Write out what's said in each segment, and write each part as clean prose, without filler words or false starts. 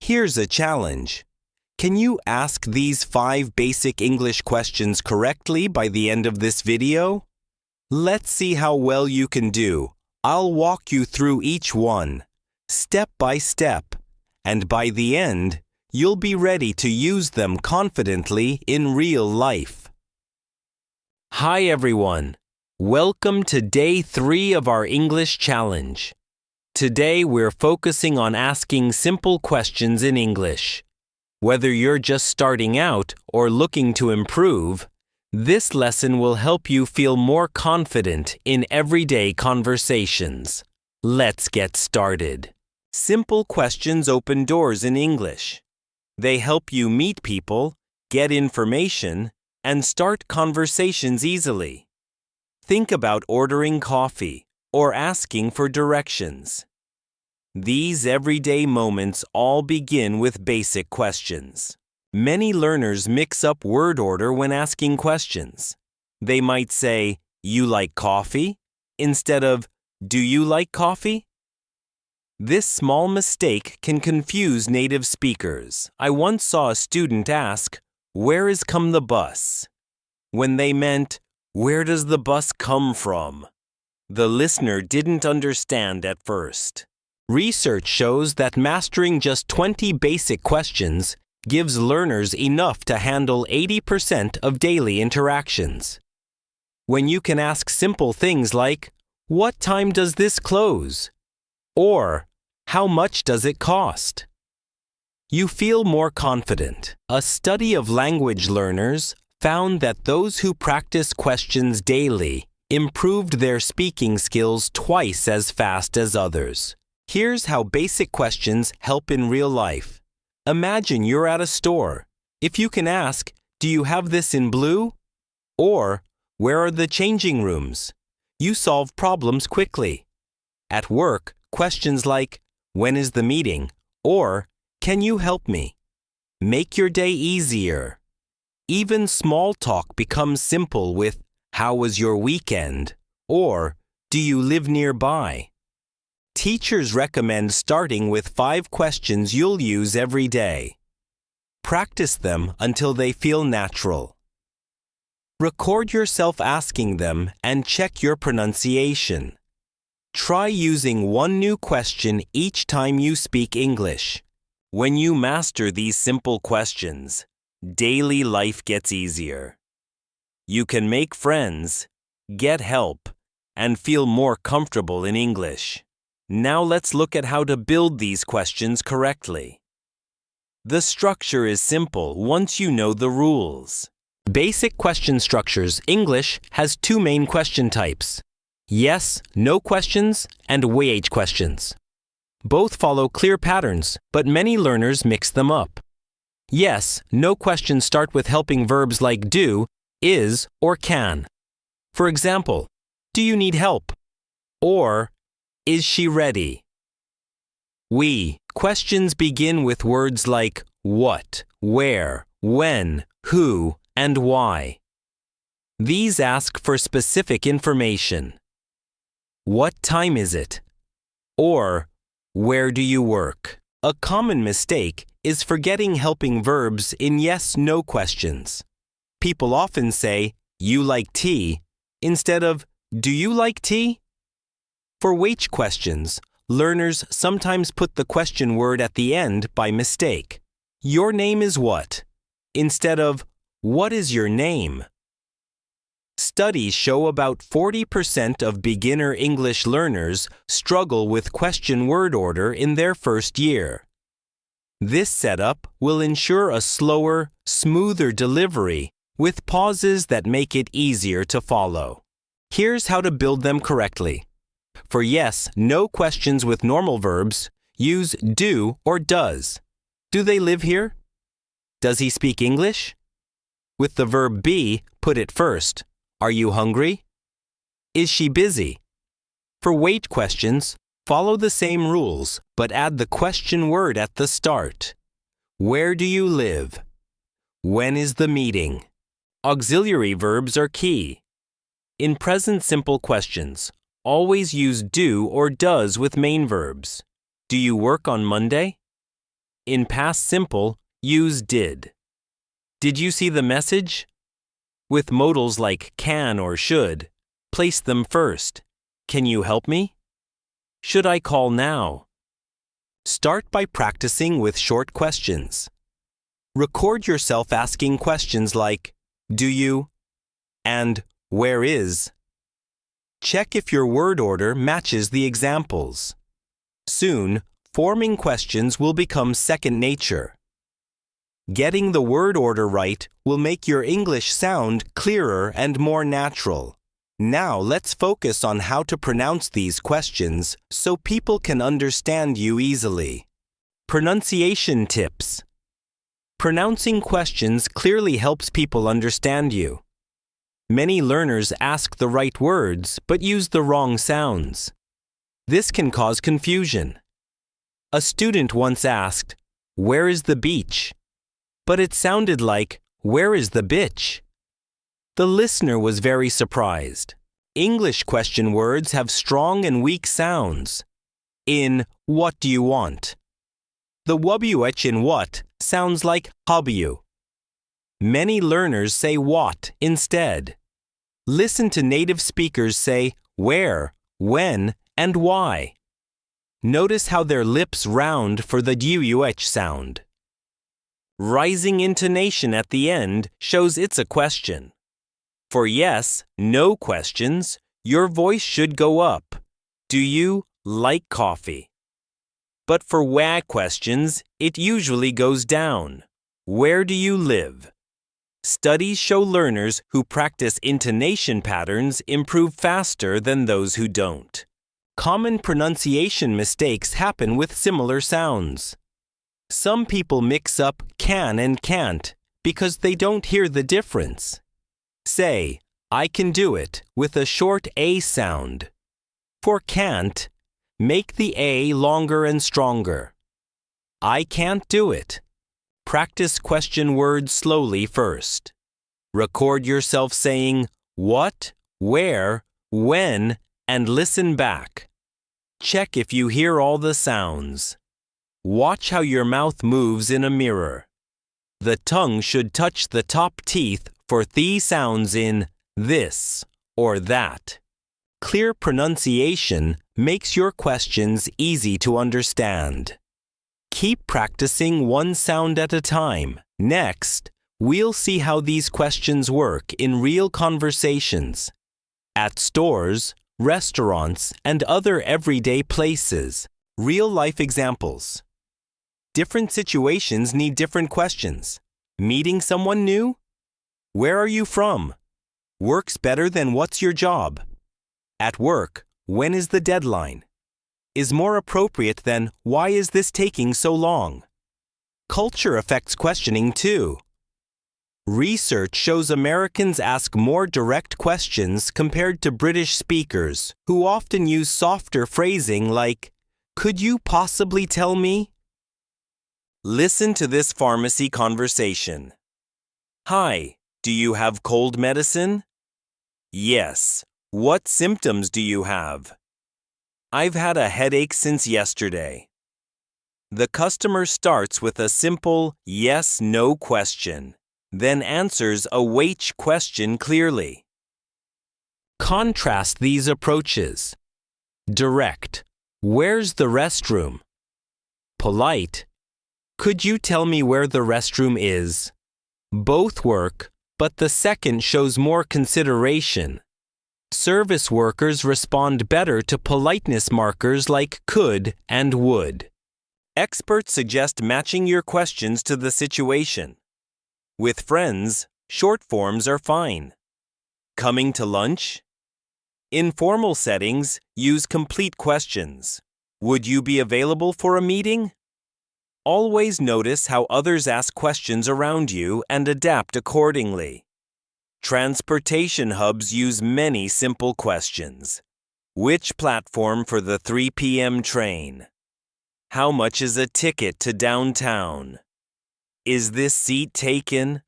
Here's a challenge. Can you ask these 5 basic English questions correctly by the end of this video? Let's see how well you can do. I'll walk you through each one, step by step, and by the end, you'll be ready to use them confidently in real life. Hi everyone. Welcome to day 3 of our English challenge. Today we're focusing on asking simple questions in English. Whether you're just starting out or looking to improve, this lesson will help you feel more confident in everyday conversations. Let's get started. Simple questions open doors in English. They help you meet people, get information, and start conversations easily. Think about ordering coffee or asking for directions. These everyday moments all begin with basic questions. Many learners mix up word order when asking questions. They might say, "You like coffee?" instead of, "Do you like coffee?" This small mistake can confuse native speakers. I once saw a student ask, "Where is come the bus?" when they meant, "Where does the bus come from?" The listener didn't understand at first. Research shows that mastering just 20 basic questions gives learners enough to handle 80% of daily interactions. When you can ask simple things like, "What time does this close?" or "How much does it cost?" you feel more confident. A study of language learners found that those who practice questions daily improved their speaking skills twice as fast as others. Here's how basic questions help in real life. Imagine you're at a store. If you can ask, "Do you have this in blue?" or "Where are the changing rooms?" you solve problems quickly. At work, questions like, "When is the meeting?" or "Can you help me?" make your day easier. Even small talk becomes simple with, "How was your weekend?" or "Do you live nearby?" Teachers recommend starting with 5 questions you'll use every day. Practice them until they feel natural. Record yourself asking them and check your pronunciation. Try using one new question each time you speak English. When you master these simple questions, daily life gets easier. You can make friends, get help, and feel more comfortable in English. Now let's look at how to build these questions correctly. The structure is simple once you know the rules. Basic question structures. English has 2 main question types: yes, no questions, and WH questions. Both follow clear patterns, but many learners mix them up. Yes, no questions start with helping verbs like do, is, or can. For example, "Do you need help?" or "Is she ready?" We questions begin with words like what, where, when, who, and why. These ask for specific information. What time is it? Or where do you work? A common mistake is forgetting helping verbs in yes-no questions. People often say, "You like tea?" instead of "Do you like tea?" For WH questions, learners sometimes put the question word at the end by mistake. "Your name is what?" instead of "What is your name?" Studies show about 40% of beginner English learners struggle with question word order in their first year. This setup will ensure a slower, smoother delivery with pauses that make it easier to follow. Here's how to build them correctly. For yes, no questions with normal verbs, use do or does. Do they live here? Does he speak English? With the verb be, put it first. Are you hungry? Is she busy? For WH questions, follow the same rules, but add the question word at the start. Where do you live? When is the meeting? Auxiliary verbs are key. In present simple questions, always use do or does with main verbs. Do you work on Monday? In past simple, use did. Did you see the message? With modals like can or should, place them first. Can you help me? Should I call now? Start by practicing with short questions. Record yourself asking questions like, do you? And where is? Check if your word order matches the examples. Soon, forming questions will become second nature. Getting the word order right will make your English sound clearer and more natural. Now let's focus on how to pronounce these questions so people can understand you easily. Pronunciation tips. Pronouncing questions clearly helps people understand you. Many learners ask the right words but use the wrong sounds. This can cause confusion. A student once asked, "Where is the beach?" But it sounded like, "Where is the bitch?" The listener was very surprised. English question words have strong and weak sounds. In what do you want? The WH in what sounds like hobby. Many learners say what instead. Listen to native speakers say where, when, and why. Notice how their lips round for the UH sound. Rising intonation at the end shows it's a question. For yes, no questions, your voice should go up. Do you like coffee? But for why questions, it usually goes down. Where do you live? Studies show learners who practice intonation patterns improve faster than those who don't. Common pronunciation mistakes happen with similar sounds. Some people mix up can and can't because they don't hear the difference. Say, I can do it with a short A sound. For can't, make the A longer and stronger. I can't do it. Practice question words slowly first. Record yourself saying what, where, when, and listen back. Check if you hear all the sounds. Watch how your mouth moves in a mirror. The tongue should touch the top teeth for the sounds in this or that. Clear pronunciation makes your questions easy to understand. Keep practicing one sound at a time. Next, we'll see how these questions work in real conversations. At stores, restaurants, and other everyday places. Real-life examples. Different situations need different questions. Meeting someone new? Where are you from? Works better than what's your job? At work, when is the deadline? Is more appropriate than why is this taking so long? Culture affects questioning too. Research shows Americans ask more direct questions compared to British speakers, who often use softer phrasing like, "Could you possibly tell me?" Listen to this pharmacy conversation. Hi, do you have cold medicine? Yes. What symptoms do you have? I've had a headache since yesterday. The customer starts with a simple yes/no question, then answers a which question clearly. Contrast these approaches. Direct. Where's the restroom? Polite. Could you tell me where the restroom is? Both work, but the second shows more consideration. Service workers respond better to politeness markers like could and would. Experts suggest matching your questions to the situation. With friends, short forms are fine. Coming to lunch? In formal settings, use complete questions. Would you be available for a meeting? Always notice how others ask questions around you and adapt accordingly. Transportation hubs use many simple questions. Which platform for the 3 p.m. train? How much is a ticket to downtown? Is this seat taken?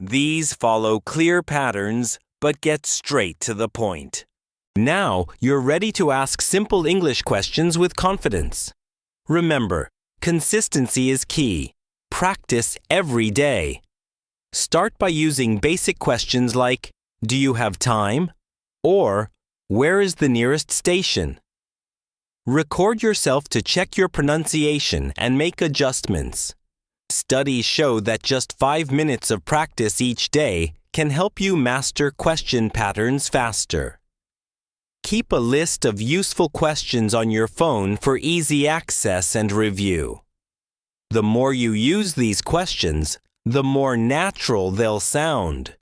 These follow clear patterns but get straight to the point. Now you're ready to ask simple English questions with confidence. Remember, Consistency is key. Practice every day. Start by using basic questions like, "Do you have time?" or "Where is the nearest station?" Record yourself to check your pronunciation and make adjustments. Studies show that just 5 minutes of practice each day can help you master question patterns faster. Keep a list of useful questions on your phone for easy access and review. The more you use these questions, the more natural they'll sound.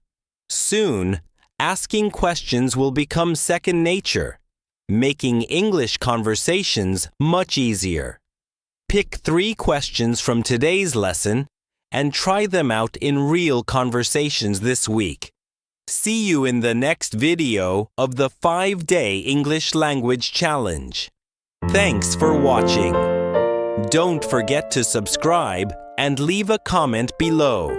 Soon, asking questions will become second nature, making English conversations much easier. Pick 3 questions from today's lesson and try them out in real conversations this week. See you in the next video of the 5-Day English Language Challenge. Thanks for watching. Don't forget to subscribe and leave a comment below.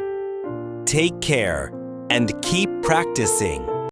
Take care and keep practicing.